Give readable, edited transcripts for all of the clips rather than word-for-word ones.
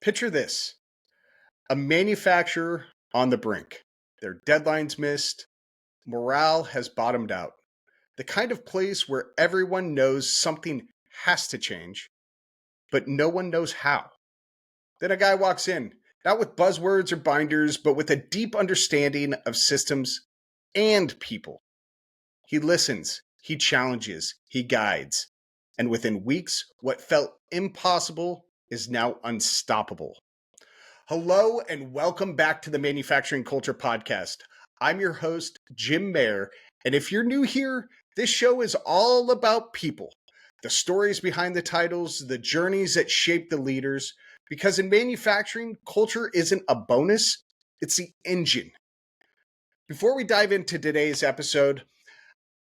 Picture this: a manufacturer on the brink. Their deadlines missed, morale has bottomed out. The kind of place where everyone knows something has to change, but no one knows how. Then a guy walks in, not with buzzwords or binders, but with a deep understanding of systems and people. He listens, he challenges, he guides. And within weeks, what felt impossible is now unstoppable. Hello, and welcome back to the Manufacturing Culture Podcast. I'm your host, Jim Mayer. And if you're new here, this show is all about people, the stories behind the titles, the journeys that shape the leaders. Because in manufacturing, culture isn't a bonus, it's the engine. Before we dive into today's episode,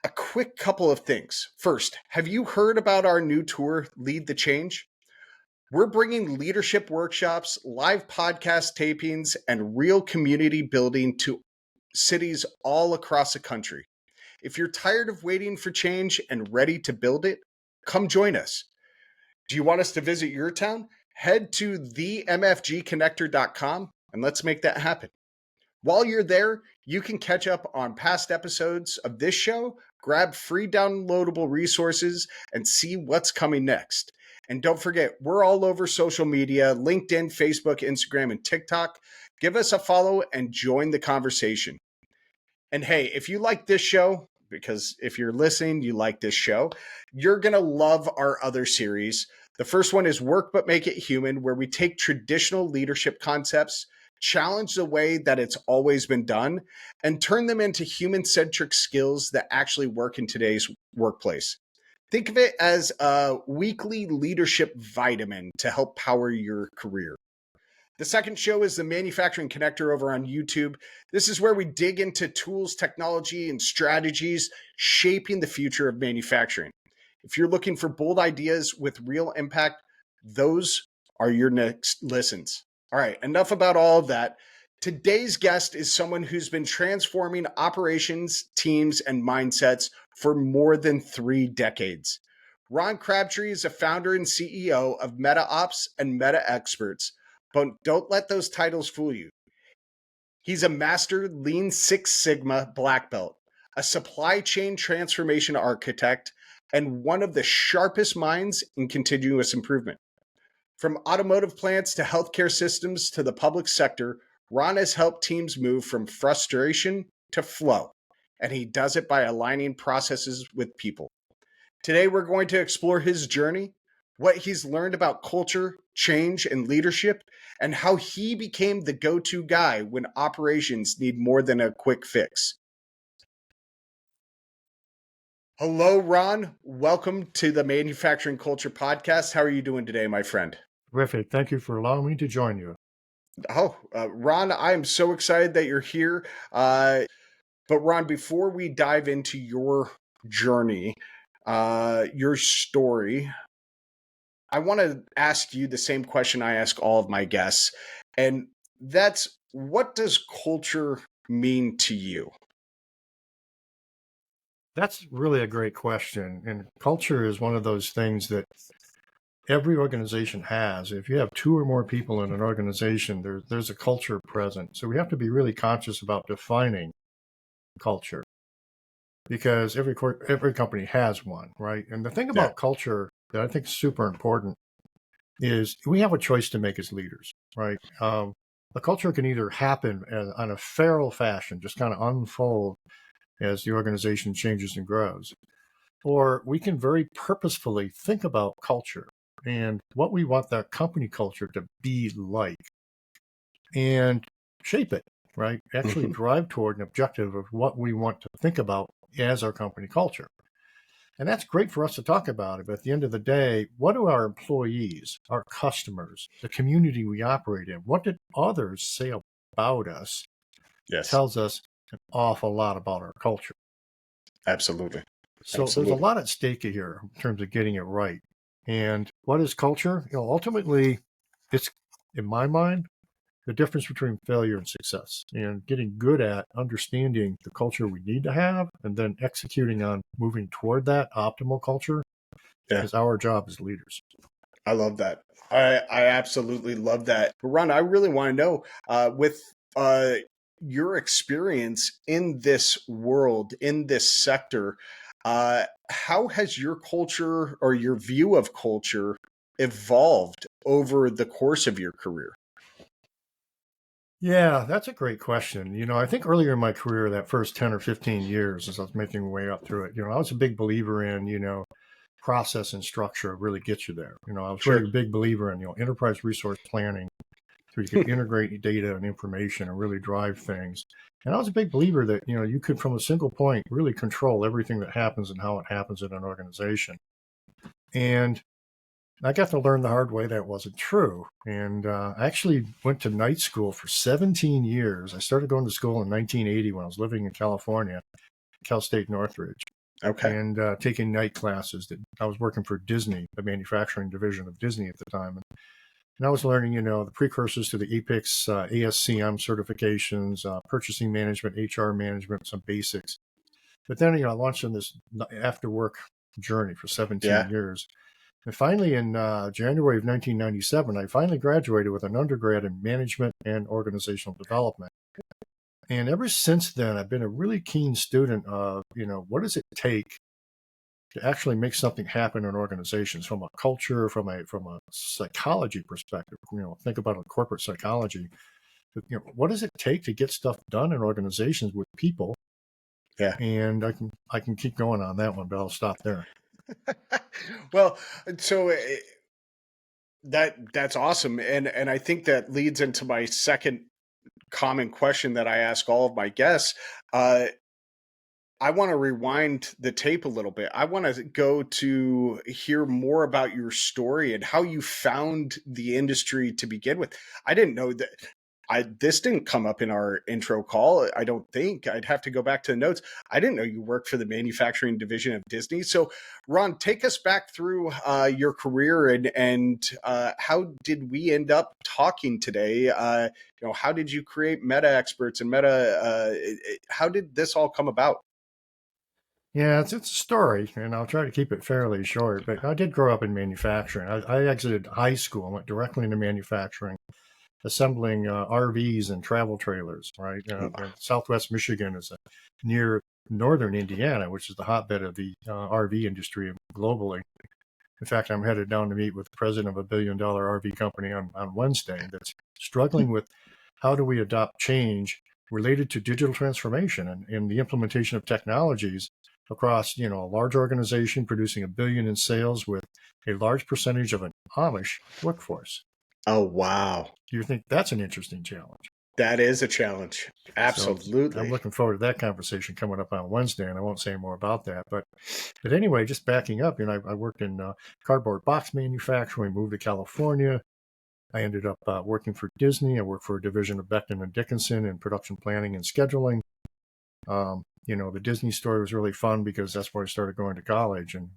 a quick couple of things. First, have you heard about our new tour, Lead the Change? We're bringing leadership workshops, live podcast tapings, and real community building to cities all across the country. If you're tired of waiting for change and ready to build it, come join us. Do you want us to visit your town? Head to themfgconnector.com and let's make that happen. While you're there, you can catch up on past episodes of this show, grab free downloadable resources, and see what's coming next. And don't forget, we're all over social media, LinkedIn, Facebook, Instagram, and TikTok. Give us a follow and join the conversation. And hey, if you like this show, because if you're listening, you like this show, you're going to love our other series. The first one is Work But Make It Human, where we take traditional leadership concepts, challenge the way that it's always been done, and turn them into human-centric skills that actually work in today's workplace. Think of it as a weekly leadership vitamin to help power your career. The second show is the Manufacturing Connector over on YouTube. This is where we dig into tools, technology, and strategies shaping the future of manufacturing. If you're looking for bold ideas with real impact, those are your next listens. All right, enough about all of that. Today's guest is someone who's been transforming operations, teams, and mindsets for more than 3 decades. Ron Crabtree is a founder and CEO of MetaOps and Meta Experts, but don't let those titles fool you. He's a master Lean Six Sigma black belt, a supply chain transformation architect, and one of the sharpest minds in continuous improvement. From automotive plants to healthcare systems to the public sector, Ron has helped teams move from frustration to flow, and he does it by aligning processes with people. Today, we're going to explore his journey, what he's learned about culture, change, and leadership, and how he became the go-to guy when operations need more than a quick fix. Hello, Ron. Welcome to the Manufacturing Culture Podcast. How are you doing today, my friend? Terrific. Thank you for allowing me to join you. Ron, I am so excited that you're here. But Ron, before we dive into your journey, your story, I want to ask you the same question I ask all of my guests. And that's, what does culture mean to you? That's really a great question. And culture is one of those things that every organization has. If you have 2 or more people in an organization, there's a culture present. So we have to be really conscious about defining culture, because every company has one, right? And the thing about culture that I think is super important is we have a choice to make as leaders, right? A culture can either happen on a feral fashion, just kind of unfold as the organization changes and grows, or we can very purposefully think about culture and what we want that company culture to be like and shape it, right? Actually drive toward an objective of what we want to think about as our company culture. And that's great for us to talk about it. But at the end of the day, what do our employees, our customers, the community we operate in, what did others say about us? Yes. Tells us an awful lot about our culture. Absolutely. So there's a lot at stake here in terms of getting it right. And what is culture? Ultimately, it's, in my mind, the difference between failure and success, and getting good at understanding the culture we need to have and then executing on moving toward that optimal culture is our job as leaders. I love that. I absolutely love that. But Ron, I really want to know with uh, your experience in this world, in this sector, how has your culture or your view of culture evolved over the course of your career? Yeah, that's a great question. I think earlier in my career, that first 10 or 15 years, as I was making my way up through it, I was a big believer in, process and structure really gets you there. I was really Sure. a big believer in, enterprise resource planning, so you could integrate data and information and really drive things. And I was a big believer that, you could, from a single point, really control everything that happens and how it happens in an organization. And I got to learn the hard way that wasn't true. And I actually went to night school for 17 years. I started going to school in 1980 when I was living in California, Cal State Northridge, Okay. and taking night classes. I was working for Disney, the manufacturing division of Disney at the time. And I was learning, the precursors to the APIX, ASCM certifications, purchasing management, HR management, some basics. But then, I launched on this after work journey for 17 Yeah. years. And finally, in January of 1997, I finally graduated with an undergrad in management and organizational development. And ever since then, I've been a really keen student of, what does it take to actually make something happen in organizations from a culture, from a psychology perspective. Think about a corporate psychology. What does it take to get stuff done in organizations with people? Yeah. And I can keep going on that one, but I'll stop there. Well, so that's awesome, and I think that leads into my second common question that I ask all of my guests. Uh, I want to rewind the tape a little bit. I want to go to hear more about your story and how you found the industry to begin with. I didn't know that this didn't come up in our intro call. I don't think. I'd have to go back to the notes. I didn't know you worked for the manufacturing division of Disney. So, Ron, take us back through your career and how did we end up talking today? How did you create Meta Experts and Meta? How did this all come about? Yeah, it's a story, and I'll try to keep it fairly short. But I did grow up in manufacturing. I exited high school and went directly into manufacturing, assembling RVs and travel trailers. Right, Southwest Michigan is near northern Indiana, which is the hotbed of the RV industry globally. In fact, I'm headed down to meet with the president of a $1 billion RV company on Wednesday that's struggling with how do we adopt change related to digital transformation and the implementation of technologies across, a large organization producing $1 billion in sales with a large percentage of an Amish workforce. Oh, wow. Do you think that's an interesting challenge? That is a challenge. So I'm Absolutely. looking forward to that conversation coming up on Wednesday, and I won't say more about that. But anyway, just backing up, I worked in cardboard box manufacturing, moved to California. I ended up working for Disney. I worked for a division of Becton and Dickinson in production planning and scheduling. The Disney story was really fun because that's where I started going to college and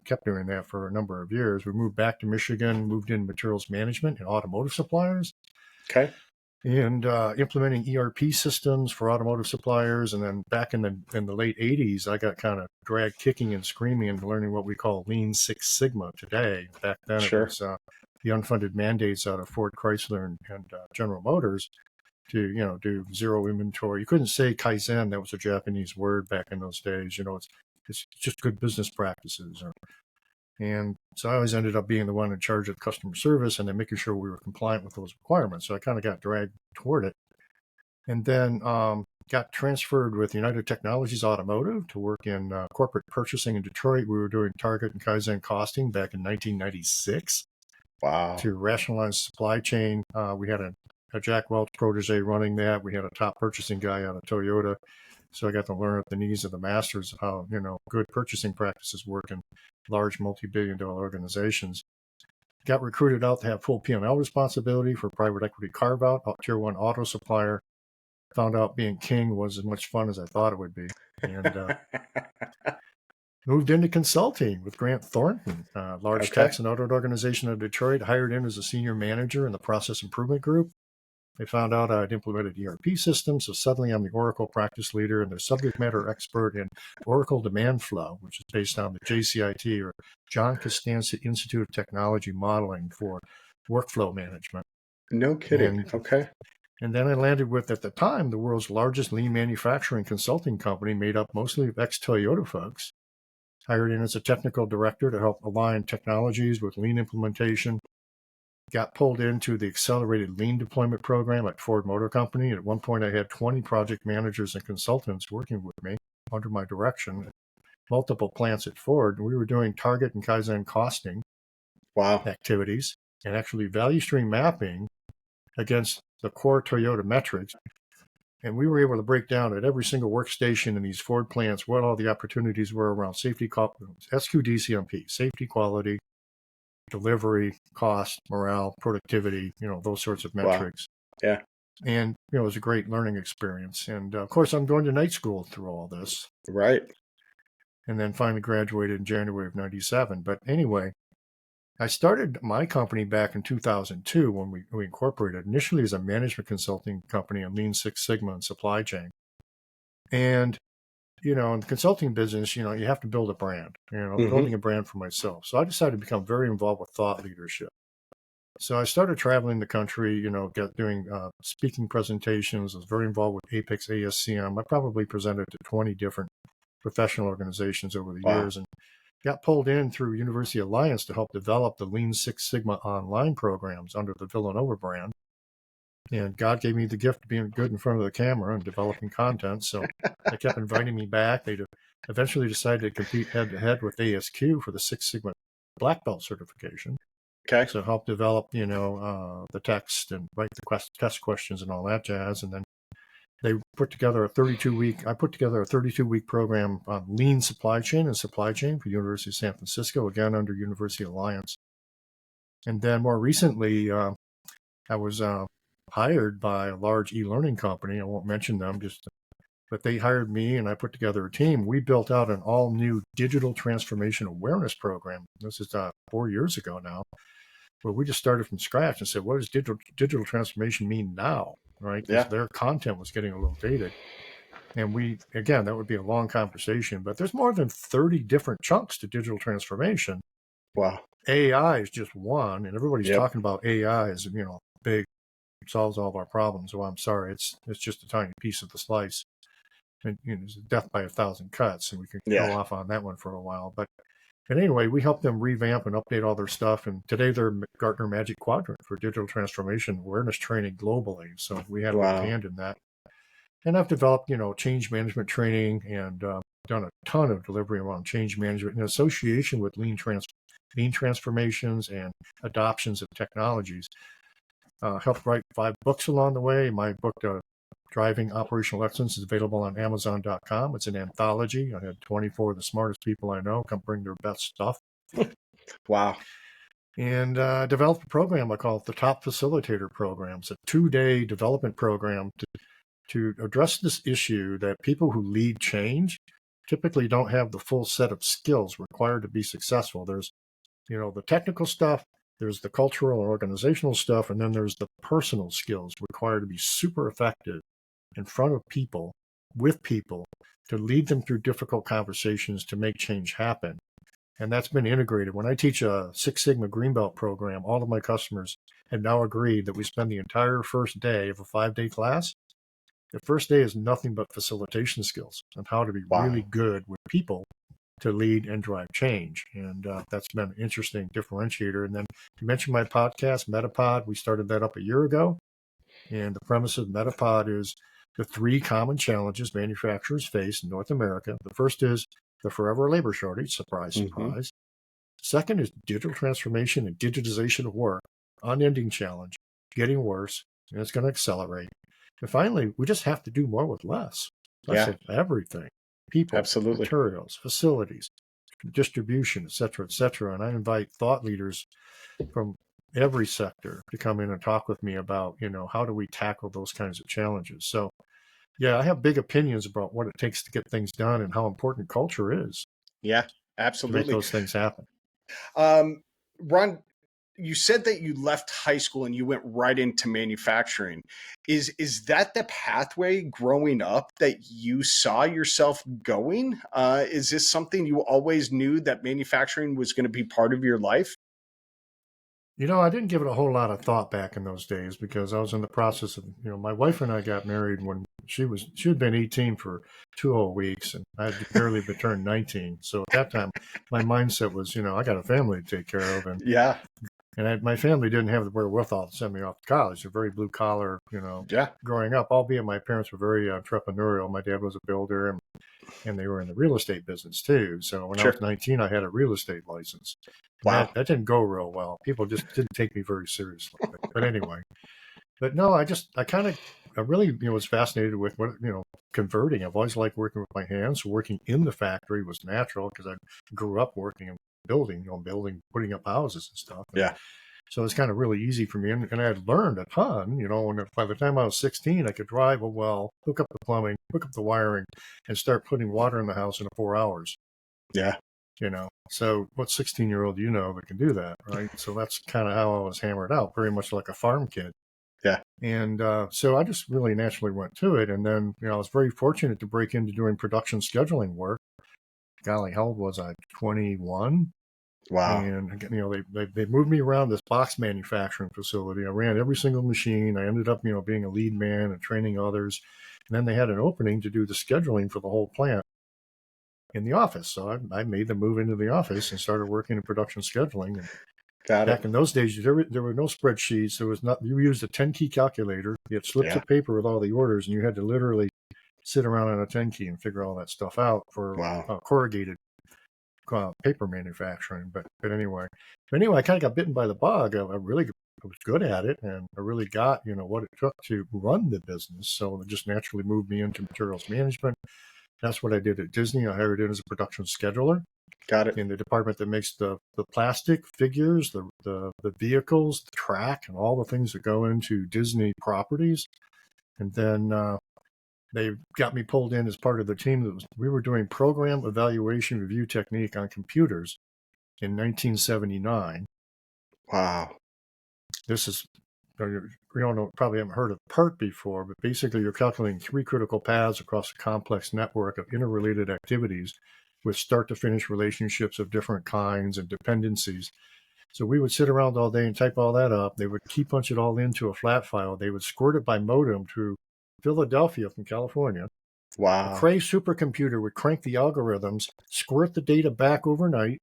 kept doing that for a number of years. We moved back to Michigan, moved in materials management and automotive suppliers, Okay. and implementing ERP systems for automotive suppliers. And then back in the late '80s, I got kind of dragged kicking and screaming into learning what we call Lean Six Sigma today. Back then, it Sure. was the unfunded mandates out of Ford, Chrysler, and General Motors to do zero inventory. You couldn't say Kaizen; that was a Japanese word back in those days. It's just good business practices. And so I always ended up being the one in charge of customer service and then making sure we were compliant with those requirements. So I kind of got dragged toward it. And then got transferred with United Technologies Automotive to work in corporate purchasing in Detroit. We were doing target and Kaizen costing back in 1996 Wow. to rationalize supply chain. We had a Jack Welch protege running that. We had a top purchasing guy out of Toyota. So I got to learn at the knees of the masters of how, good purchasing practices work in large multi-billion-dollar organizations. Got recruited out to have full P&L responsibility for private equity carve-out, tier one auto supplier. Found out being king was as much fun as I thought it would be. And moved into consulting with Grant Thornton, large Okay. tax and audit organization in Detroit, hired in as a senior manager in the process improvement group. They found out I'd implemented ERP systems, so suddenly I'm the Oracle practice leader and the subject matter expert in Oracle Demand Flow, which is based on the JCIT, or John Costanza Institute of Technology modeling for workflow management. No kidding. Okay. And then I landed with, at the time, the world's largest lean manufacturing consulting company made up mostly of ex-Toyota folks. Hired in as a technical director to help align technologies with lean implementation. Got pulled into the accelerated lean deployment program at Ford Motor Company. At one point, I had 20 project managers and consultants working with me under my direction at multiple plants at Ford. We were doing target and Kaizen costing activities and actually value stream mapping against the core Toyota metrics. And we were able to break down at every single workstation in these Ford plants what all the opportunities were around safety, SQDCMP, safety, quality, delivery, cost, morale, productivity, those sorts of metrics. Yeah. And, it was a great learning experience. And of course, I'm going to night school through all this. Right. And then finally graduated in January of 97. But anyway, I started my company back in 2002 when we incorporated, initially as a management consulting company in Lean Six Sigma and supply chain. And in the consulting business, you have to build a brand, building a brand for myself. So I decided to become very involved with thought leadership. So I started traveling the country, doing speaking presentations. I was very involved with Apex ASCM. I probably presented to 20 different professional organizations over the years, and got pulled in through University Alliance to help develop the Lean Six Sigma online programs under the Villanova brand. And God gave me the gift of being good in front of the camera and developing content. So they kept inviting me back. They eventually decided to compete head-to-head with ASQ for the Six Sigma Black Belt certification. Okay. So help develop, the text and write the test questions and all that jazz. And then they put together a 32-week program on lean supply chain for University of San Francisco, again under University Alliance. And then more recently, I was hired by a large e-learning company. I won't mention them, but they hired me and I put together a team. We built out an all-new digital transformation awareness program. This is 4 years ago now, where we just started from scratch and said, what does digital transformation mean now? Right? Because their content was getting a little dated. And that would be a long conversation, but there's more than 30 different chunks to digital transformation. Wow. AI is just one, and everybody's talking about AI as, big, solves all of our problems. Well, I'm sorry, it's just a tiny piece of the slice. And it's death by 1,000 cuts, and we could go off on that one for a while. But anyway, we helped them revamp and update all their stuff, and today they're Gartner Magic Quadrant for digital transformation awareness training globally. So we had a little hand in that. And I've developed, change management training and done a ton of delivery around change management in association with lean transformations and adoptions of technologies. Helped write 5 books along the way. My book, Driving Operational Excellence, is available on Amazon.com. It's an anthology. I had 24 of the smartest people I know come bring their best stuff. Wow. And developed a program I call it the Top Facilitator Program. It's a 2-day development program to address this issue that people who lead change typically don't have the full set of skills required to be successful. There's, the technical stuff, there's the cultural and organizational stuff, and then there's the personal skills required to be super effective in front of people, with people, to lead them through difficult conversations to make change happen. And that's been integrated. When I teach a Six Sigma Greenbelt program, all of my customers have now agreed that we spend the entire first day of a 5-day class. The first day is nothing but facilitation skills on how to be really good with people to lead and drive change. And that's been an interesting differentiator. And then you mentioned my podcast, Metapod. We started that up a year ago. And the premise of Metapod is the 3 common challenges manufacturers face in North America. The first is the forever labor shortage, surprise, surprise. Second is digital transformation and digitization of work, unending challenge, getting worse, and it's going to accelerate. And finally, we just have to do more with less. Less of everything. People, absolutely, materials, facilities, distribution, et cetera, et cetera. And I invite thought leaders from every sector to come in and talk with me about, how do we tackle those kinds of challenges. So, I have big opinions about what it takes to get things done and how important culture is. Yeah, absolutely. To make those things happen. Ron, you said that you left high school and you went right into manufacturing. Is that the pathway growing up that you saw yourself going? Is this something you always knew that manufacturing was going to be part of your life? I didn't give it a whole lot of thought back in those days because I was in the process of, my wife and I got married when she had been 18 for 2 whole weeks, and I had barely been turned 19. So at that time, my mindset was, I got a family to take care of, Yeah. and my family didn't have the wherewithal to send me off to college. They're very blue collar, Yeah. growing up, albeit my parents were very entrepreneurial. My dad was a builder, and they were in the real estate business too. So when I Sure. was 19, I had a real estate license. And Wow. that didn't go real well. People just didn't take me very seriously. But anyway, no, I really, was fascinated with what, converting. I've always liked working with my hands. So working in the factory was natural because I grew up working in building, putting up houses and stuff. Yeah. So it's kind of really easy for me. And I had learned a ton, and by the time I was 16, I could drive a well, hook up the plumbing, hook up the wiring, and start putting water in the house in 4 hours. Yeah. So what 16-year-old that can do that, right? So that's kind of how I was hammered out, very much like a farm kid. Yeah. And so I just really naturally went to it. And then, I was very fortunate to break into doing production scheduling work. Golly, how old was I? 21. Wow. And they moved me around this box manufacturing facility. I ran every single machine. I ended up being a lead man and training others. And then they had an opening to do the scheduling for the whole plant in the office. So I made the move into the office and started working in production scheduling. And Got back it. in those days, there were no spreadsheets. There was not. You used a 10-key calculator. You had slips Yeah. of paper with all the orders, and you had to literally sit around on a 10-key and figure all that stuff out for Wow. corrugated paper manufacturing. But anyway, I kind of got bitten by the bug. I was good at it, and I really got what it took to run the business. So it just naturally moved me into materials management. That's what I did at Disney. I hired in as a production scheduler Got it. in the department that makes the plastic figures, the vehicles, the track, and all the things that go into Disney properties. And then they got me pulled in as part of the team we were doing program evaluation review technique on computers in 1979. Wow. This is, probably haven't heard of PERT before, but basically you're calculating 3 critical paths across a complex network of interrelated activities with start to finish relationships of different kinds and dependencies. So we would sit around all day and type all that up. They would key punch it all into a flat file. They would squirt it by modem to Philadelphia from California. A Wow. Cray supercomputer would crank the algorithms, squirt the data back overnight,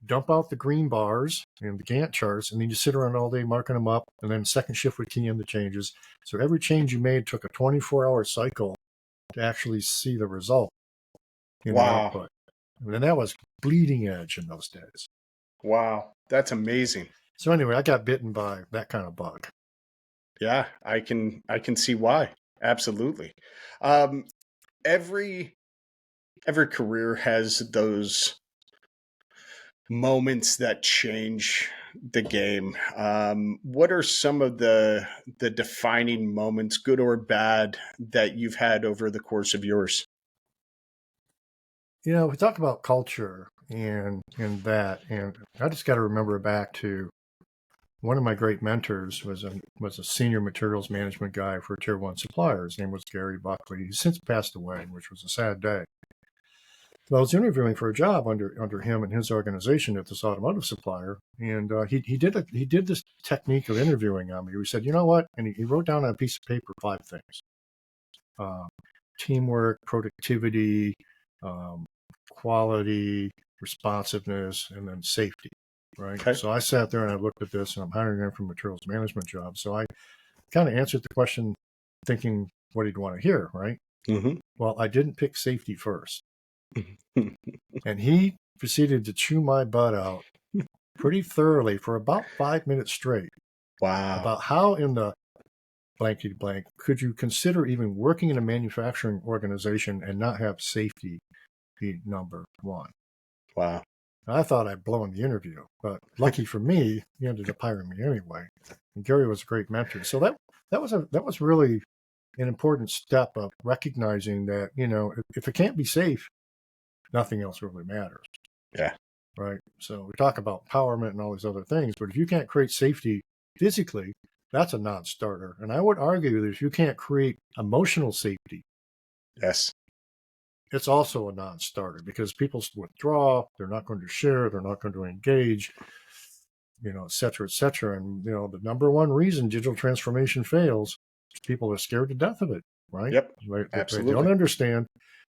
dump out the green bars and the Gantt charts, and then you sit around all day marking them up, and then second shift would key in the changes. So every change you made took a 24-hour cycle to actually see the result in the Wow. output. And that was bleeding edge in those days. Wow. That's amazing. So anyway, I got bitten by that kind of bug. Yeah, I can see why. Absolutely. Every career has those moments that change the game. What are some of the defining moments, good or bad, that you've had over the course of yours? We talk about culture and that, and I just got to remember back to one of my great mentors was a senior materials management guy for Tier 1 suppliers. His name was Gary Buckley. He's since passed away, which was a sad day. Well, I was interviewing for a job under him and his organization at this automotive supplier, and he did this technique of interviewing on me. He said, "You know what?" And he wrote down on a piece of paper 5 things: teamwork, productivity, quality, responsiveness, and then safety. Right. Okay. So I sat there and I looked at this, and I'm hiring him for materials management job. So I kind of answered the question, thinking what he'd want to hear. Right. Mm-hmm. Well, I didn't pick safety first. And he proceeded to chew my butt out pretty thoroughly for about 5 minutes straight. Wow. About how in the blankety blank could you consider even working in a manufacturing organization and not have safety be number one. Wow. I thought I'd blown the interview, but lucky for me, he ended up hiring me anyway. And Gary was a great mentor. So that was really an important step of recognizing that, if it can't be safe, nothing else really matters. Yeah. right? So we talk about empowerment and all these other things, but if you can't create safety physically, that's a non-starter. And I would argue that if you can't create emotional safety, Yes. it's also a non-starter, because people withdraw, they're not going to share, they're not going to engage, et cetera, et cetera. And, the number one reason digital transformation fails is people are scared to death of it, right? Yep. They don't Absolutely. understand.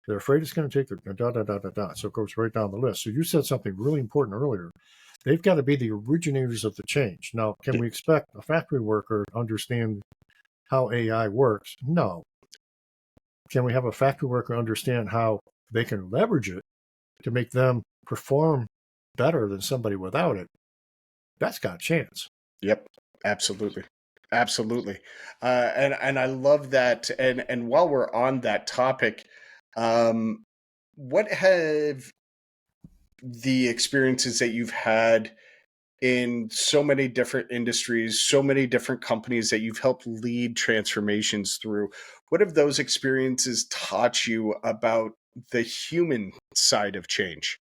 They're afraid it's going to take their da, da, da, da, da. So it goes right down the list. So you said something really important earlier. They've got to be the originators of the change. Now, can we expect a factory worker to understand how AI works? No. Can we have a factory worker understand how they can leverage it to make them perform better than somebody without it? That's got a chance. Yep. Absolutely. Absolutely. And I love that. And while we're on that topic, um, what have the experiences that you've had in so many different industries, so many different companies that you've helped lead transformations through, what have those experiences taught you about the human side of change?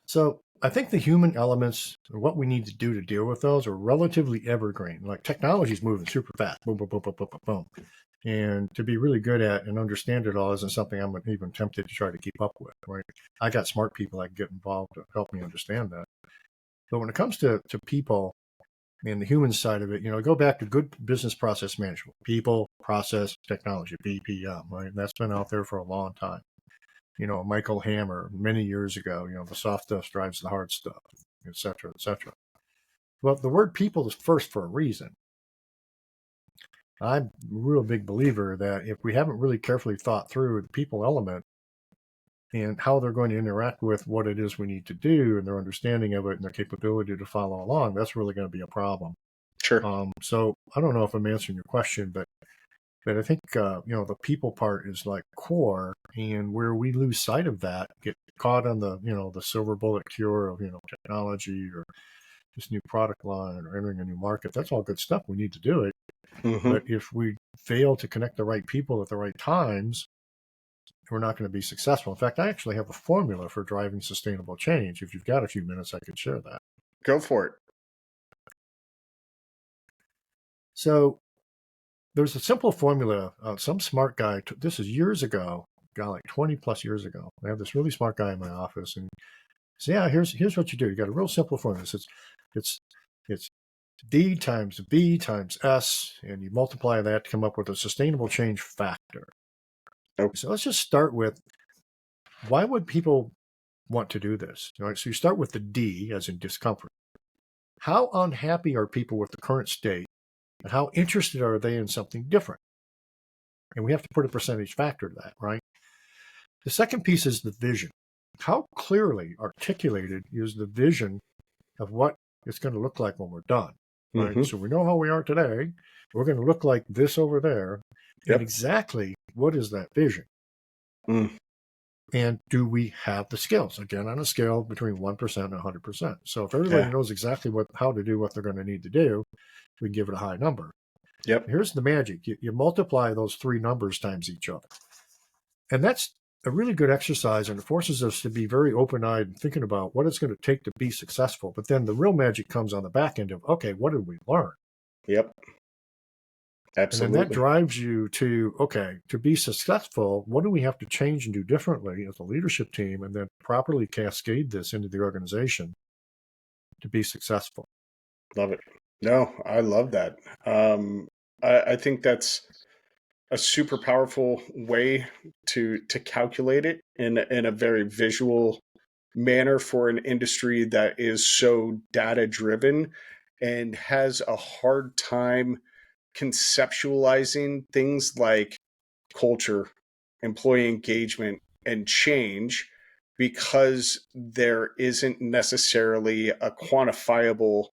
So I think the human elements and what we need to do to deal with those are relatively evergreen. Like technology is moving super fast, boom, boom, boom, boom, boom, boom, boom. And to be really good at and understand it all isn't something I'm even tempted to try to keep up with, right? I got smart people I can get involved to help me understand that. But when it comes to people and the human side of it, go back to good business process management, people, process, technology, BPM, right? That's been out there for a long time. Michael Hammer many years ago, the soft stuff drives the hard stuff, et cetera, et cetera. Well, the word people is first for a reason. I'm a real big believer that if we haven't really carefully thought through the people element and how they're going to interact with what it is we need to do and their understanding of it and their capability to follow along, that's really going to be a problem. Sure. So I don't know if I'm answering your question, but I think the people part is like core, and where we lose sight of that, get caught on the silver bullet cure of technology or this new product line or entering a new market. That's all good stuff. We need to do it. Mm-hmm. But if we fail to connect the right people at the right times, we're not going to be successful. In fact, I actually have a formula for driving sustainable change. If you've got a few minutes, I could share that. Go for it. So there's a simple formula. Some smart guy, this is years ago, like 20 plus years ago. I have this really smart guy in my office, and he said, yeah, here's what you do. You got a real simple formula. It's D times B times S, and you multiply that to come up with a sustainable change factor. Oh. So let's just start with, why would people want to do this? All right, so you start with the D, as in discomfort. How unhappy are people with the current state, and how interested are they in something different? And we have to put a percentage factor to that, right? The second piece is the vision. How clearly articulated is the vision of what it's going to look like when we're done, right? Mm-hmm. So we know how we are today. We're going to look like this over there. Yep. And exactly what is that vision? Mm. And do we have the skills? Again, on a scale between 1% and 100%. So if everybody knows exactly how to do what they're going to need to do, we can give it a high number. Yep. Here's the magic. You multiply those three numbers times each other. And that's a really good exercise, and it forces us to be very open-eyed and thinking about what it's going to take to be successful. But then the real magic comes on the back end of, okay, what did we learn? Yep. Absolutely. And then that drives you to, okay, to be successful, what do we have to change and do differently as a leadership team, and then properly cascade this into the organization to be successful? Love it. No, I love that. I think that's a super powerful way to calculate it in a very visual manner for an industry that is so data driven and has a hard time conceptualizing things like culture, employee engagement, and change, because there isn't necessarily a quantifiable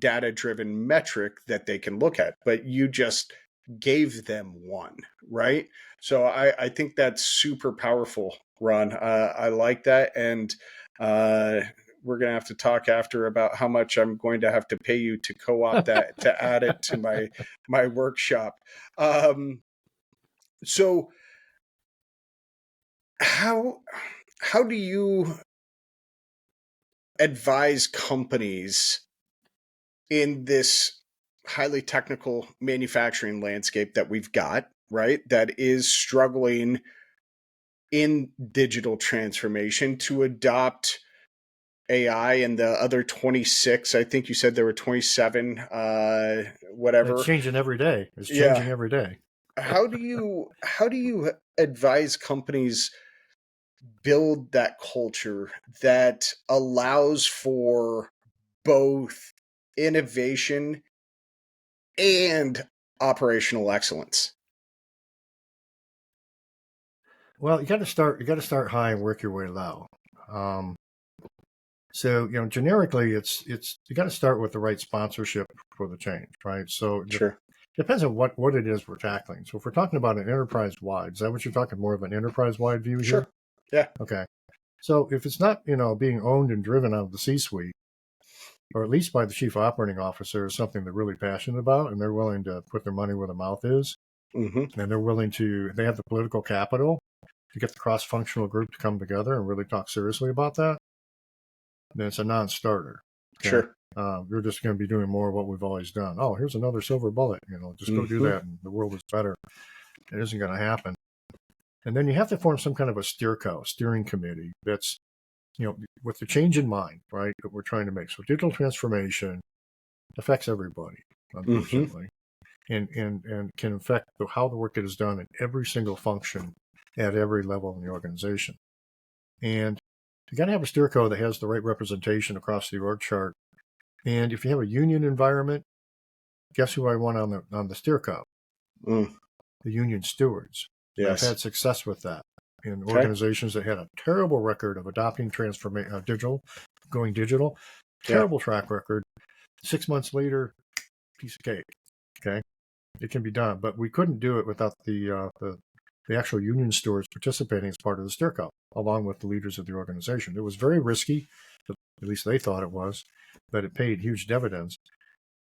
data driven metric that they can look at. But you just gave them one, right? So I think that's super powerful, Ron. I like that. And we're going to have to talk after about how much I'm going to have to pay you to co-opt that, to add it to my workshop. So how how do you advise companies in this highly technical manufacturing landscape that we've got, right? That is struggling in digital transformation to adopt AI and the other 26, I think you said there were 27, It's whatever. changing every day. It's Yeah. changing every day. How do you advise companies build that culture that allows for both innovation and operational excellence? Well, you got to start. You got to start high and work your way low. Um, so generically, it's you got to start with the right sponsorship for the change, right? So it Sure. depends on what it is we're tackling. So if we're talking about an enterprise wide, is that what you're talking more of an enterprise wide view here? Sure. Yeah. Okay. So if it's not being owned and driven out of the C-suite, or at least by the chief operating officer, is something they're really passionate about, and they're willing to put their money where the mouth is, Mm-hmm. and they have the political capital to get the cross-functional group to come together and really talk seriously about that, then it's a non-starter. Okay. Sure. We're just going to be doing more of what we've always done. Oh, here's another silver bullet. Just go do Mm-hmm. that, and the world is better. It isn't going to happen. And then you have to form some kind of a steering committee that's, with the change in mind, right, that we're trying to make. So digital transformation affects everybody, Mm-hmm. unfortunately, and can affect how the work is done in every single function at every level in the organization. And you got to have a steer code that has the right representation across the org chart. And if you have a union environment, guess who I want on the steer code? Mm. The union stewards. And I've Yes. had success with that in Okay. organizations that had a terrible record of adopting going digital, Yeah. terrible track record. 6 months later, piece of cake. Okay, it can be done, but we couldn't do it without the actual union stewards participating as part of the steer code, along with the leaders of the organization. It was very risky, at least they thought it was, but it paid huge dividends.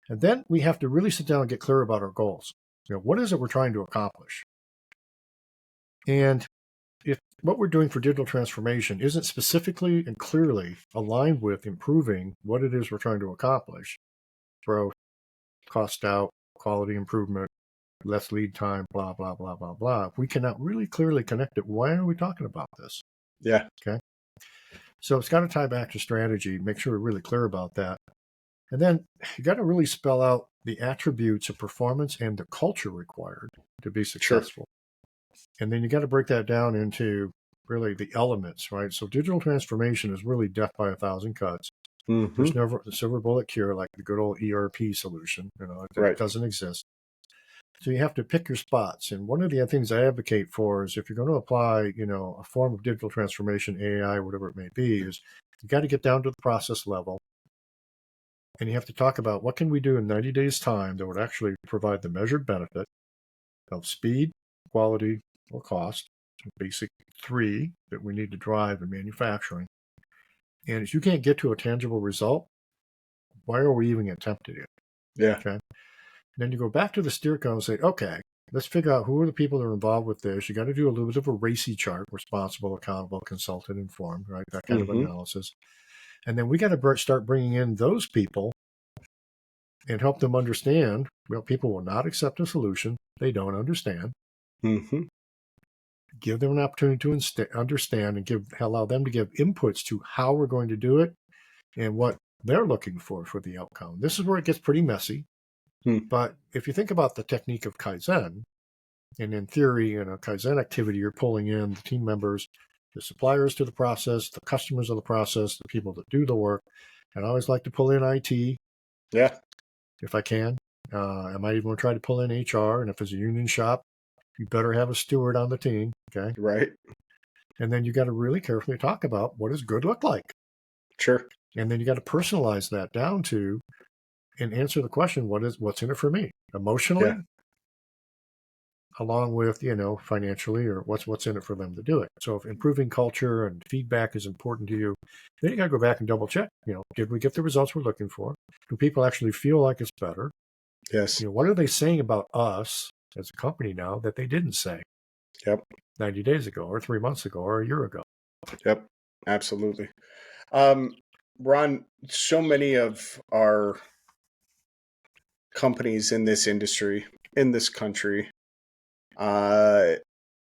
And then we have to really sit down and get clear about our goals. What is it we're trying to accomplish? And if what we're doing for digital transformation isn't specifically and clearly aligned with improving what it is we're trying to accomplish, growth, cost out, quality improvement, less lead time, blah, blah, blah, blah, blah. If we cannot really clearly connect it, why are we talking about this? Yeah. Okay. So it's got to tie back to strategy, make sure we're really clear about that. And then you got to really spell out the attributes of performance and the culture required to be Sure. successful. And then you got to break that down into really the elements, right? So digital transformation is really death by 1,000 cuts. Mm-hmm. There's never a silver bullet cure like the good old ERP solution. It Right. doesn't exist. So you have to pick your spots. And one of the things I advocate for is if you're going to apply, a form of digital transformation, AI, whatever it may be, is you got to get down to the process level. And you have to talk about what can we do in 90 days' time that would actually provide the measured benefit of speed, quality, or cost, basic three that we need to drive in manufacturing. And if you can't get to a tangible result, why are we even attempting it? Yeah. Okay. Then you go back to the steer code and say, okay, let's figure out who are the people that are involved with this. You got to do a little bit of a RACI chart, responsible, accountable, consulted, informed, right? That kind of analysis. And then we got to start bringing in those people and help them understand. Well, people will not accept a solution they don't understand. Mm-hmm. Give them an opportunity to understand and allow them to give inputs to how we're going to do it and what they're looking for the outcome. This is where it gets pretty messy. But if you think about the technique of Kaizen, and in theory, in a Kaizen activity, you're pulling in the team members, the suppliers to the process, the customers of the process, the people that do the work. And I always like to pull in IT. Yeah. If I can. I might even try to pull in HR. And if it's a union shop, you better have a steward on the team. Okay. Right. And then you got to really carefully talk about what does good look like. Sure. And then you got to personalize that down to and answer the question, what's in it for me? Emotionally, along with, financially, or what's in it for them to do it. So if improving culture and feedback is important to you, then you got to go back and double check. Did we get the results we're looking for? Do people actually feel like it's better? Yes. What are they saying about us as a company now that they didn't say Yep. 90 days ago or 3 months ago or a year ago? Yep, absolutely. Um, Ron, so many of our companies in this industry, in this country, uh,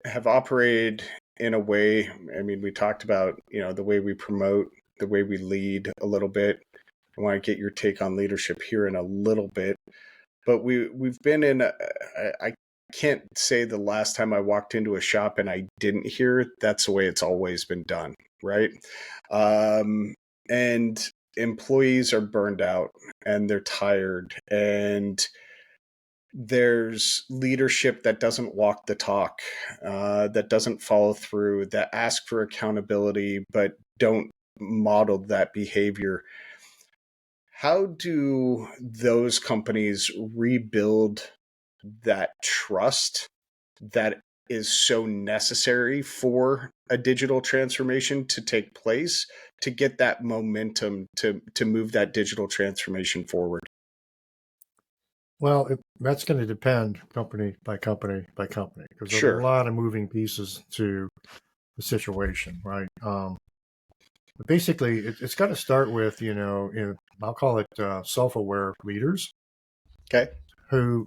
have operated in a way. I mean, we talked about, the way we promote, the way we lead a little bit. I want to get your take on leadership here in a little bit, but we've been in. I can't say the last time I walked into a shop and I didn't hear that's the way it's always been done, right? And employees are burned out and they're tired, and there's leadership that doesn't walk the talk, that doesn't follow through, that ask for accountability but don't model that behavior. How do those companies rebuild that trust that is so necessary for a digital transformation to take place, to get that momentum to move that digital transformation forward? Well, that's going to depend company by company by company, because there's a Sure. lot of moving pieces to the situation, right? But basically, it's got to start with, I'll call it self-aware leaders Okay. who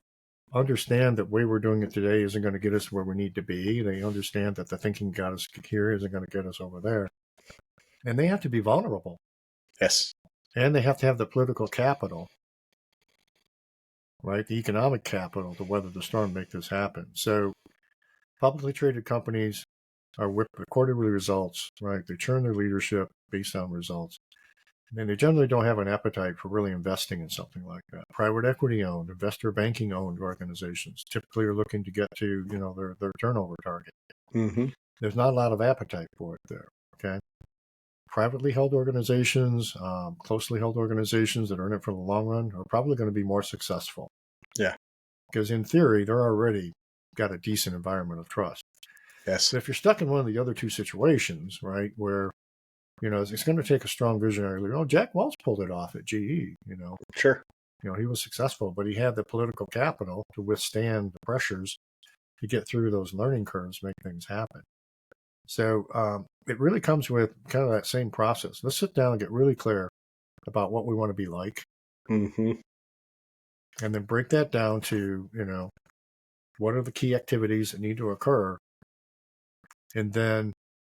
understand that the way we're doing it today isn't going to get us where we need to be. They understand that the thinking got us here isn't going to get us over there. And they have to be vulnerable. Yes. And they have to have the political capital, right? The economic capital to weather the storm, make this happen. So publicly traded companies are whipped with quarterly results, right? They churn their leadership based on results. And they generally don't have an appetite for really investing in something like that. Private equity owned, investor banking owned organizations typically are looking to get to, their turnover target. Mm-hmm. There's not a lot of appetite for it there. Okay. Privately held organizations, closely held organizations that are in it for the long run are probably going to be more successful. Yeah. Because in theory, they're already got a decent environment of trust. Yes. But if you're stuck in one of the other two situations, right, where it's going to take a strong visionary leader. Oh, Jack Welch pulled it off at GE. Sure. He was successful, but he had the political capital to withstand the pressures to get through those learning curves, make things happen. So it really comes with kind of that same process. Let's sit down and get really clear about what we want to be like, Mm-hmm. and then break that down to, what are the key activities that need to occur, and then,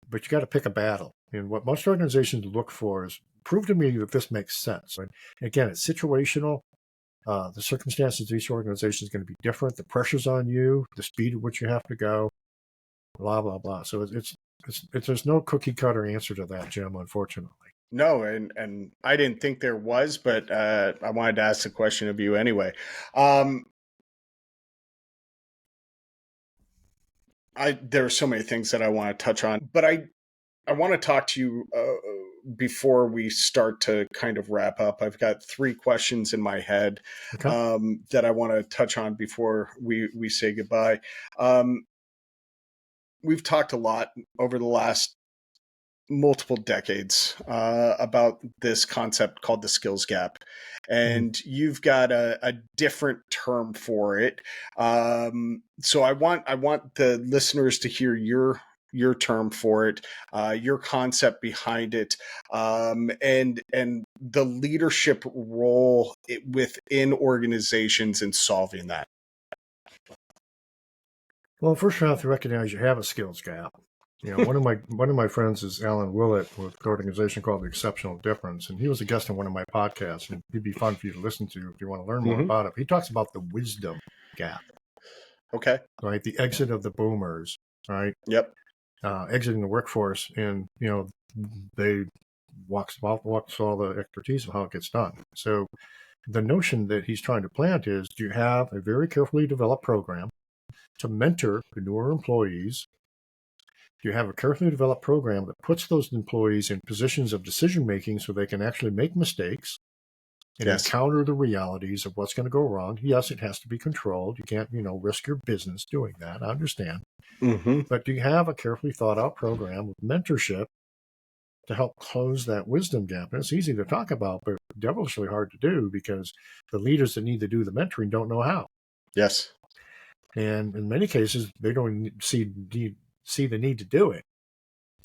but you got to pick a battle. And what most organizations look for is prove to me that this makes sense. And again, it's situational. The circumstances of each organization is going to be different. The pressure's on you, the speed at which you have to go, blah, blah, blah. So there's no cookie cutter answer to that, Jim, unfortunately. No, and I didn't think there was, but I wanted to ask the question of you anyway. There are so many things that I want to touch on, but I want to talk to you before we start to kind of wrap up. I've got 3 questions in my head Okay. that I want to touch on before we say goodbye. We've talked a lot over the last multiple decades about this concept called the skills gap, and you've got a different term for it. So I want the listeners to hear your term for it, your concept behind it, and the leadership role within organizations in solving that. Well, first you have to recognize you have a skills gap. One of my friends is Alan Willett with an organization called The Exceptional Difference, and he was a guest on one of my podcasts, and he'd be fun for you to listen to if you want to learn more about it. He talks about the wisdom gap. Okay. Right, the exit of the boomers, right? Yep. Exiting the workforce, and they walks all the expertise of how it gets done. So the notion that he's trying to plant is: do you have a very carefully developed program to mentor the newer employees? Do you have a carefully developed program that puts those employees in positions of decision making so they can actually make mistakes and encounter the realities of what's going to go wrong? Yes, it has to be controlled. You can't, risk your business doing that. I understand. Mm-hmm. But do you have a carefully thought out program with mentorship to help close that wisdom gap? And it's easy to talk about, but devilishly hard to do, because the leaders that need to do the mentoring don't know how. Yes. And in many cases, they don't see the need to do it.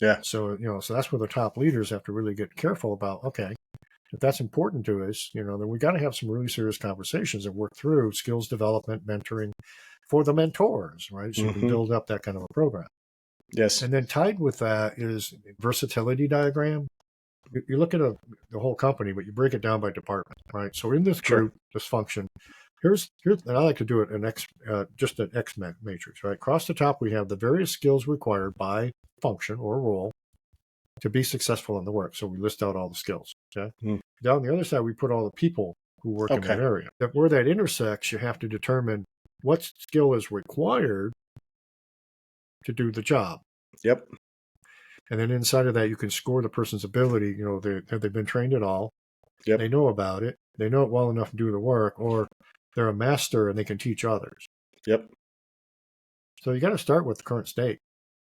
Yeah. So, so that's where the top leaders have to really get careful about, okay, if that's important to us, then we got to have some really serious conversations and work through skills development, mentoring for the mentors, right? So you can Mm-hmm. build up that kind of a program. Yes. And then tied with that is versatility diagram. You look at the whole company, but you break it down by department, right? So in this Sure. group, this function, here's and I like to do it in just an X matrix, right? Across the top, we have the various skills required by function or role to be successful in the work. So we list out all the skills. Okay. Mm. Down the other side, we put all the people who work in Okay. that area. Where that intersects, you have to determine what skill is required to do the job. Yep. And then inside of that, you can score the person's ability. Have they been trained at all? Yep. They know about it. They know it well enough to do the work, or they're a master and they can teach others. Yep. So you got to start with the current state.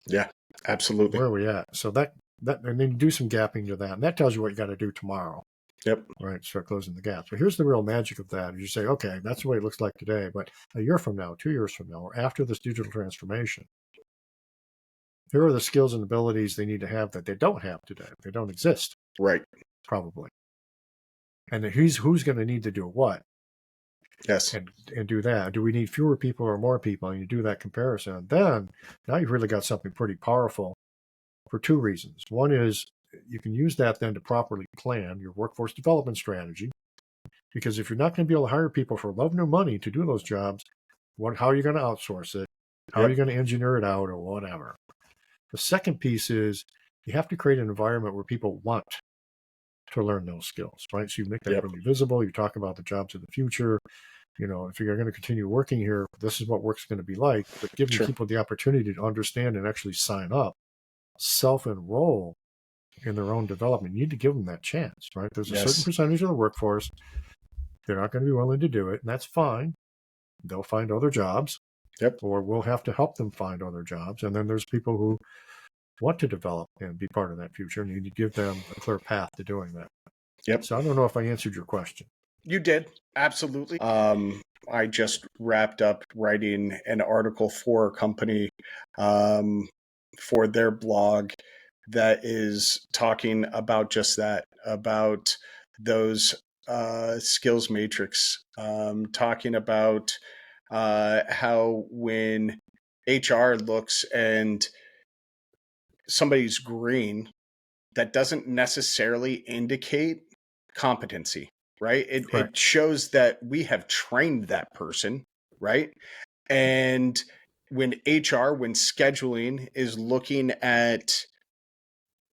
Yeah, absolutely. Where are we at? So that and then do some gapping to that, and that tells you what you got to do tomorrow. Yep. Right, start closing the gaps. But here's the real magic of that: is you say, okay, that's the way it looks like today, but a year from now, 2 years from now, or after this digital transformation, here are the skills and abilities they need to have that they don't have today. They don't exist, Right. probably. And who's going to need to do what? Yes. And do that. Do we need fewer people or more people? And you do that comparison. And then now you've really got something pretty powerful for two reasons. One is you can use that then to properly plan your workforce development strategy. Because if you're not going to be able to hire people for love nor money to do those jobs, how are you going to outsource it? How are you going to engineer it out or whatever? The second piece is you have to create an environment where people want to learn those skills, right? So you make that really visible. You talk about the jobs of the future. If you're going to continue working here, this is what work's going to be like, but giving people the opportunity to understand and actually sign up, self-enroll in their own development. You need to give them that chance, right? There's a certain percentage of the workforce, they're not going to be willing to do it, and that's fine. They'll find other jobs, or we'll have to help them find other jobs. And then there's people who want to develop and be part of that future, and you need to give them a clear path to doing that. Yep. So I don't know if I answered your question. You did. Absolutely. I just wrapped up writing an article for a company for their blog that is talking about just that, about those skills matrix, talking about how when HR looks and somebody's green, that doesn't necessarily indicate competency, right? It shows that we have trained that person, right? And when HR, when scheduling is looking at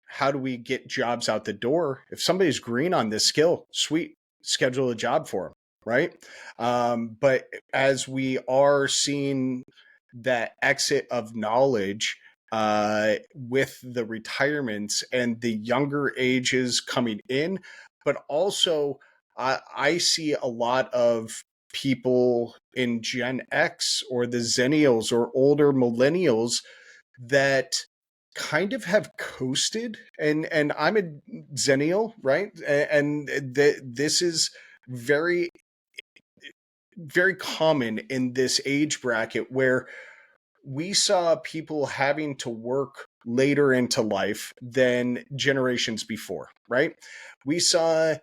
how do we get jobs out the door, if somebody's green on this skill, sweet, schedule a job for them, right? But as we are seeing that exit of knowledge with the retirements and the younger ages coming in, but also I see a lot of people in Gen X or the Zennials or older millennials that kind of have coasted, and I'm a Zennial, right? And this is very, very common in this age bracket where we saw people having to work later into life than generations before, right? We saw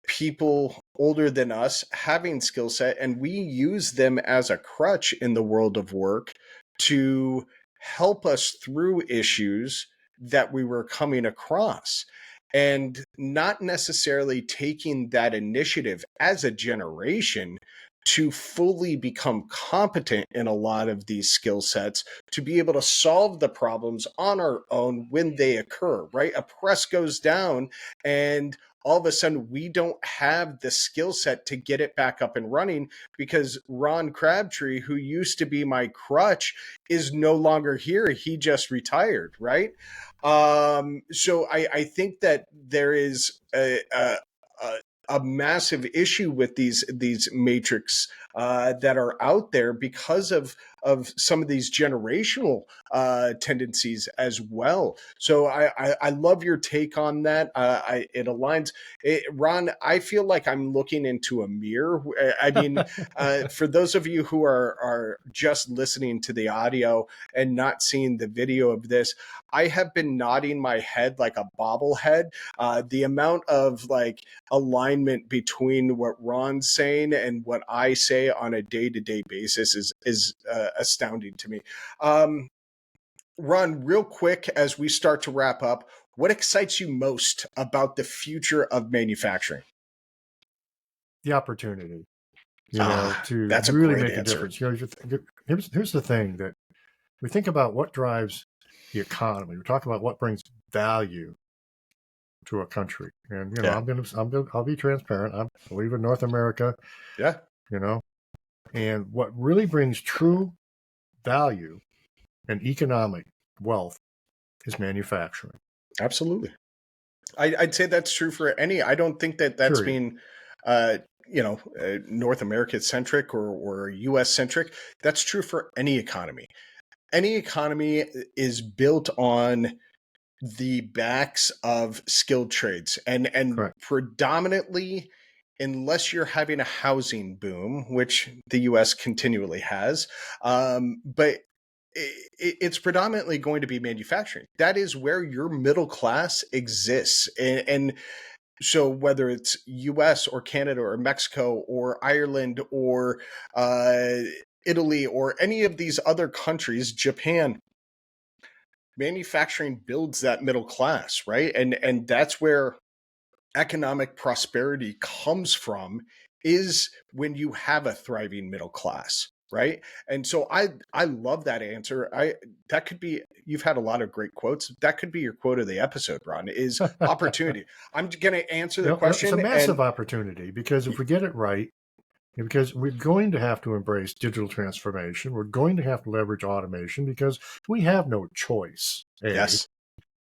people older than us having skill set, and we use them as a crutch in the world of work to help us through issues that we were coming across, and not necessarily taking that initiative as a generation to fully become competent in a lot of these skill sets to be able to solve the problems on our own when they occur, right? A press goes down and all of a sudden we don't have the skill set to get it back up and running because Ron Crabtree, who used to be my crutch, is no longer here. He just retired, right? So I think that there is a massive issue with these matrix that are out there because of of some of these generational tendencies as well. So I love your take on that. It aligns. Ron, I feel like I'm looking into a mirror. I mean, for those of you who are just listening to the audio and not seeing the video of this, I have been nodding my head like a bobblehead. The amount of like alignment between what Ron's saying and what I say on a day-to-day basis is astounding to me. Ron, real quick as we start to wrap up, what excites you most about the future of manufacturing? The opportunity, to that's a really great make a answer. difference. Here's the thing that we think about: what drives the economy. We talk about what brings value to a country, and Yeah. I'll be transparent. I believe in North America. Yeah. And what really brings true value and economic wealth is manufacturing. Absolutely. I'd say that's true for any. I don't think that that's Period. been, North America centric or U.S. centric. That's true for any economy. Any economy is built on the backs of skilled trades, and Correct. predominantly, unless you're having a housing boom, which the U.S. continually has, but it's predominantly going to be manufacturing. That is where your middle class exists, and so whether it's U.S. or Canada or Mexico or Ireland or Italy or any of these other countries, Japan, manufacturing builds that middle class, right? And that's where economic prosperity comes from, is when you have a thriving middle class, right? And so I love that answer. That could be, you've had a lot of great quotes. That could be your quote of the episode, Ron, is opportunity. I'm going to answer the It's a question, massive and opportunity, because if we get it right, because we're going to have to embrace digital transformation, we're going to have to leverage automation, because we have no choice. yes,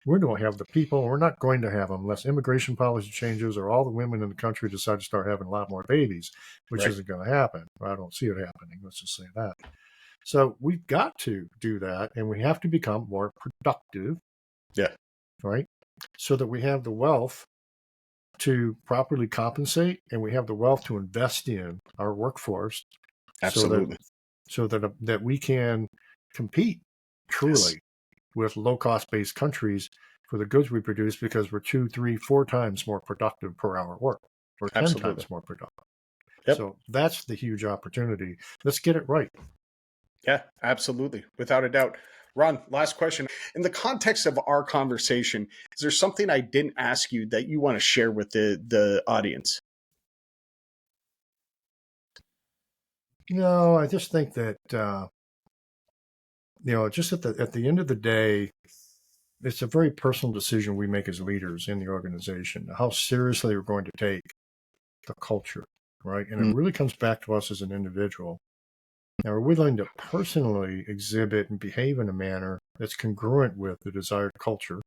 We don't have the people. We're not going to have them unless immigration policy changes or all the women in the country decide to start having a lot more babies, which right, isn't going to happen. I don't see it happening. Let's just say that. So we've got to do that, and we have to become more productive, yeah, right? So that we have the wealth to properly compensate, and we have the wealth to invest in our workforce, absolutely, so that we can compete yes, truly with low-cost based countries for the goods we produce, because we're 2, 3, 4 times more productive per hour work, or 10 absolutely, times more productive. yep. So that's the huge opportunity. Let's get it right. Yeah, absolutely. Without a doubt. Ron, last question. In the context of our conversation, is there something I didn't ask you that you want to share with the audience? No, I just think that just at the end of the day, it's a very personal decision we make as leaders in the organization, how seriously we're going to take the culture, right? And it Mm, really comes back to us as an individual. Now, we're willing to personally exhibit and behave in a manner that's congruent with the desired culture,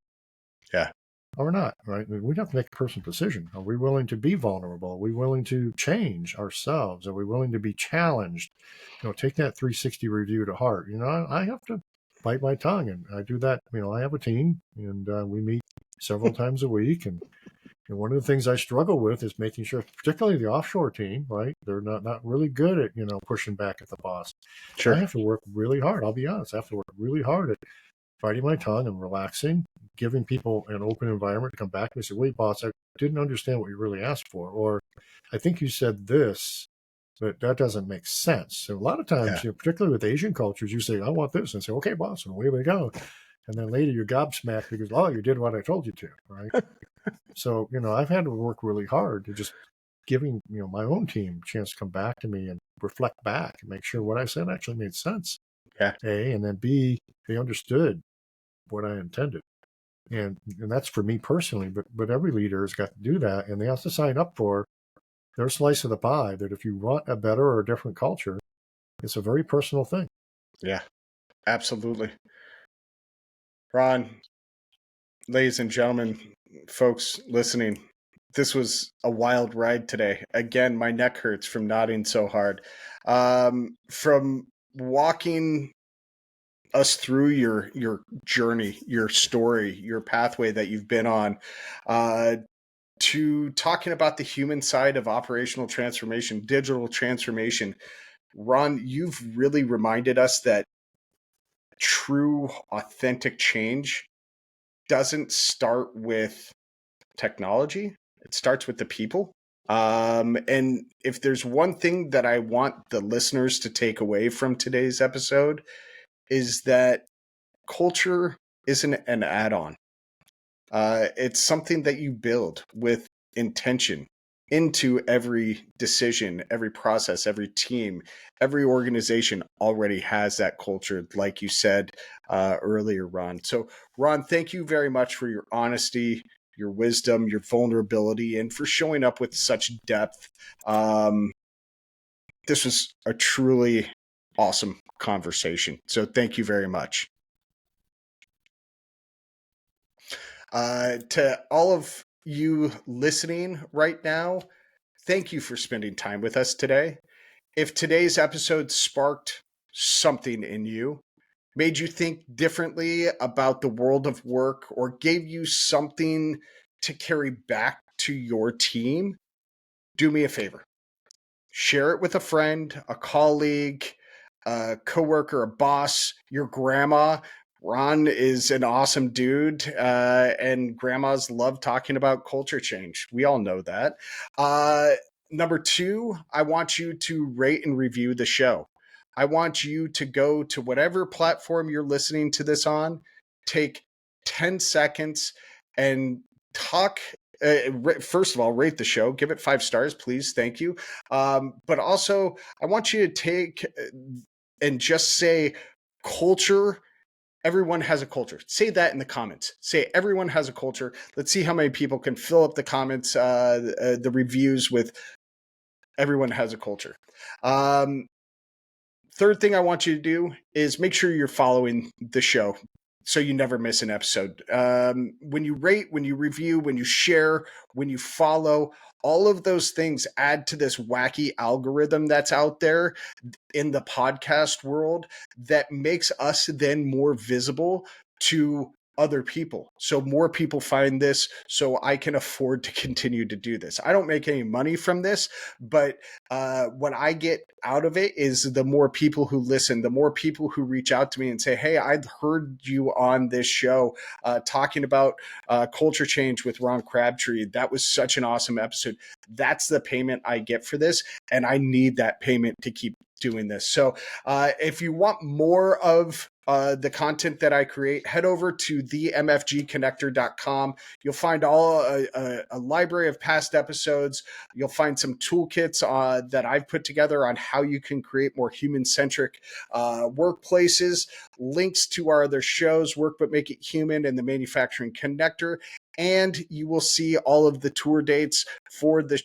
yeah, or not, right? We have to make a personal decision. Are we willing to be vulnerable? Are we willing to change ourselves? Are we willing to be challenged? Take that 360 review to heart. I have to bite my tongue, and I do that. I have a team, and we meet several times a week, and one of the things I struggle with is making sure, particularly the offshore team, right? They're not really good at pushing back at the boss. I sure. have to work really hard. I'll be honest. I have to work really hard at biting my tongue and relaxing, giving people an open environment to come back and say, "Wait, boss, I didn't understand what you really asked for," or "I think you said this, but that doesn't make sense." So a lot of times, Yeah, particularly with Asian cultures, you say, "I want this," and say, "Okay, boss," and away we go. And then later you're gobsmacked because, "Oh, you did what I told you to," right? So, I've had to work really hard to just giving, my own team a chance to come back to me and reflect back and make sure what I said actually made sense. yeah, A, and then B, they understood what I intended. And that's for me personally, but every leader has got to do that, and they have to sign up for their slice of the pie, that if you want a better or a different culture, it's a very personal thing. yeah, absolutely. Ron, ladies and gentlemen, folks listening, this was a wild ride today. Again, my neck hurts from nodding so hard. From walking us through your journey, your story, your pathway that you've been on, to talking about the human side of operational transformation, digital transformation. Ron, you've really reminded us that true, authentic change doesn't start with technology. It starts with the people. And if there's one thing that I want the listeners to take away from today's episode, is that culture isn't an add-on. It's something that you build with intention into every decision, every process, every team, every organization already has that culture, like you said earlier, Ron. So, Ron, thank you very much for your honesty, your wisdom, your vulnerability, and for showing up with such depth. This was a truly awesome conversation. So, thank you very much. To all of you listening right now, thank you for spending time with us today. If today's episode sparked something in you, made you think differently about the world of work, or gave you something to carry back to your team, do me a favor. Share it with a friend, a colleague, a coworker, a boss, your grandma. Ron is an awesome dude, and grandmas love talking about culture change. We all know that. Number two, I want you to rate and review the show. I want you to go to whatever platform you're listening to this on, take 10 seconds and talk. First of all, rate the show, give it 5 stars, please. Thank you. But also, I want you to take and just say culture. Everyone has a culture. Say that in the comments. Say everyone has a culture. Let's see how many people can fill up the comments, the reviews with everyone has a culture. Third thing I want you to do is make sure you're following the show so you never miss an episode. When you rate, when you review, when you share, when you follow, all of those things add to this wacky algorithm that's out there in the podcast world that makes us then more visible to other people. So more people find this, so I can afford to continue to do this. I don't make any money from this, but what I get out of it is the more people who listen, the more people who reach out to me and say, hey, I've heard you on this show talking about culture change with Ron Crabtree. That was such an awesome episode. That's the payment I get for this, and I need that payment to keep doing this. So if you want more of the content that I create, head over to themfgconnector.com. You'll find all a library of past episodes. You'll find some toolkits that I've put together on how you can create more human-centric workplaces, links to our other shows, Work But Make It Human and the Manufacturing Connector. And you will see all of the tour dates for the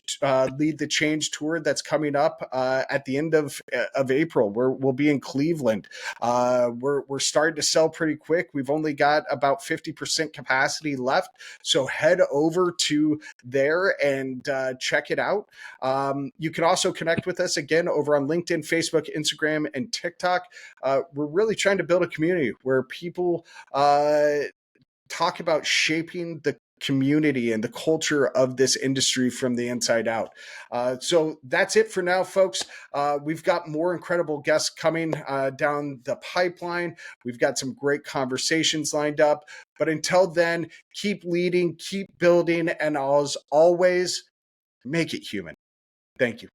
Lead the Change tour that's coming up at the end of April. We'll be in Cleveland. We're starting to sell pretty quick. We've only got about 50% capacity left. So head over to there and check it out. You can also connect with us again over on LinkedIn, Facebook, Instagram, and TikTok. We're really trying to build a community where people talk about shaping the community and the culture of this industry from the inside out. So that's it for now, folks. We've got more incredible guests coming down the pipeline. We've got some great conversations lined up. But until then, keep leading, keep building, and as always, make it human. Thank you.